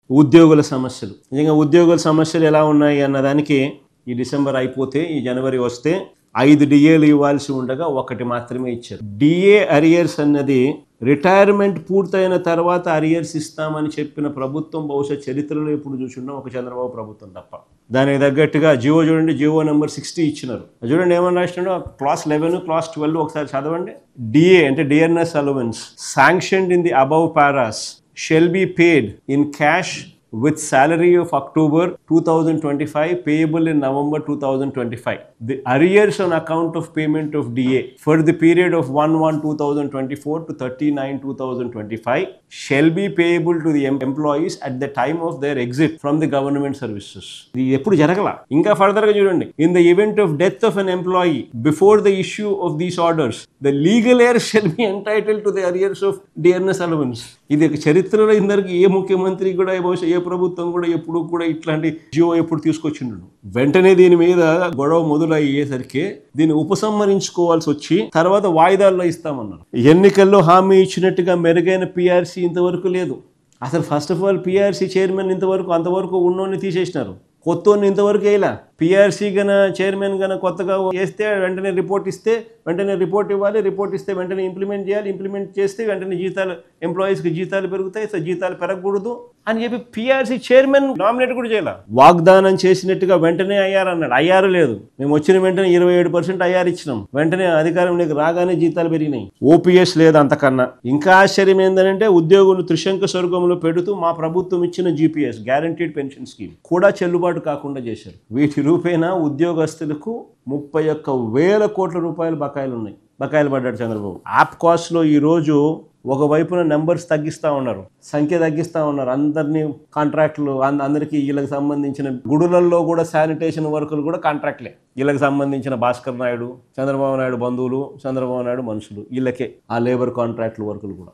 ఉద్యోగుల సమస్యలు. నిజంగా ఉద్యోగుల సమస్యలు ఎలా ఉన్నాయి అన్నదానికి ఈ డిసెంబర్ అయిపోతే ఈ జనవరి వస్తే 5 డిఏలు ఇవ్వాల్సి ఉండగా 1 మాత్రమే ఇచ్చారు. డిఏ అరియర్స్ అన్నది రిటైర్మెంట్ పూర్తయిన తర్వాత అరియర్స్ ఇస్తామని చెప్పిన ప్రభుత్వం బహుశా చరిత్రలో ఎప్పుడు చూసుంటాం ఒక చంద్రబాబు ప్రభుత్వం తప్ప. దానికి తగ్గట్టుగా జియో చూడండి, జియో నెంబర్ 60 ఇచ్చినారు. చూడండి ఏమని రాసినాడో, క్లాస్ 11 క్లాస్ 12 ఒకసారి చదవండి. డిఏ అంటే dearness allowance sanctioned in the above paras shall be paid in cash with salary of October 2025 payable in November 2025. The arrears on account of payment of DA for the period of 1/1/2024 to 30/9/2025 shall be payable to the employees at the time of their exit from the government services. ఇది ఎప్పుడు జరగల. ఇంకా further గా చూడండి, in the event of death of an employee before the issue of these orders, the legal heir shall be entitled to the arrears of dearness allowance. ఇది చరిత్రలో ఇందరికి ఏ ముఖ్యమంత్రి కూడా బహుశా ఏ ప్రభుత్వం కూడా ఎప్పుడు కూడా ఇట్లాంటి జియో ఎప్పుడు తీసుకొచ్చిండు. వెంటనే దీని మీద గొడవ మొదలయ్యేసరికి దీన్ని ఉపసంహరించుకోవాల్సి వచ్చి తర్వాత వాయిదాల్లో ఇస్తామన్నారు. ఎన్నికల్లో హామీ ఇచ్చినట్టుగా మెరుగైన పిఆర్సీ ఇంతవరకు లేదు. అసలు first of all PRC chairman అంతవరకు ఉన్నోని తీసేసినారు, కొత్తోని ఇంతవరకు వేయలే. పిఆర్సీ గన చైర్మన్ గన కొత్తగా వేస్తే వెంటనే రిపోర్ట్ ఇస్తే వెంటనే రిపోర్ట్ ఇవ్వాలి, రిపోర్ట్ ఇస్తే వెంటనే ఇంప్లిమెంట్ చేయాలి, ఇంప్లిమెంట్ చేస్తే వెంటనే జీతాలు ఎంప్లాయీస్కి జీతాలు పెరుగుతాయి, సో జీతాలు పెరగకూడదు అని చెప్పి పిఆర్సీ చైర్మన్ నామినేట్ కూడా చేయాల. వాగ్దానం చేసినట్టుగా వెంటనే అయ్యారన్నాడు, అయ్యారు లేదు. మేము వచ్చిన వెంటనే 27% అయ్యారు ఇచ్చినాం, వెంటనే అధికారంలోకి రాగానే జీతాలు పెరిగినాయి. ఓపీఎస్ లేదు అంతకన్నా. ఇంకా ఆశ్చర్యం ఏంటంటే ఉద్యోగులు త్రిశంక స్వర్గంలో పెడుతూ మా ప్రభుత్వం ఇచ్చిన జీపీఎస్ గ్యారంటీడ్ పెన్షన్ స్కీమ్ కూడా చెల్లుబాటు కాకుండా చేశారు. వీటి రూపేణా ఉద్యోగస్తులకు 31,000 కోట్ల రూపాయలు బకాయిలు పడ్డాడు చంద్రబాబు. యాప్ కాస్ట్లో ఈరోజు ఒకవైపున నెంబర్స్ తగ్గిస్తూ ఉన్నారు, సంఖ్య తగ్గిస్తూ ఉన్నారు. అందరినీ కాంట్రాక్టులు అందరికీ వీళ్ళకి సంబంధించిన గుడులలో కూడా శానిటేషన్ వర్కులు కూడా కాంట్రాక్ట్లే. వీళ్ళకి సంబంధించిన భాస్కర్ నాయుడు, చంద్రబాబు నాయుడు బంధువులు, చంద్రబాబు నాయుడు మనుషులు, వీళ్ళకే ఆ లేబర్ కాంట్రాక్టుల వర్కులు కూడా.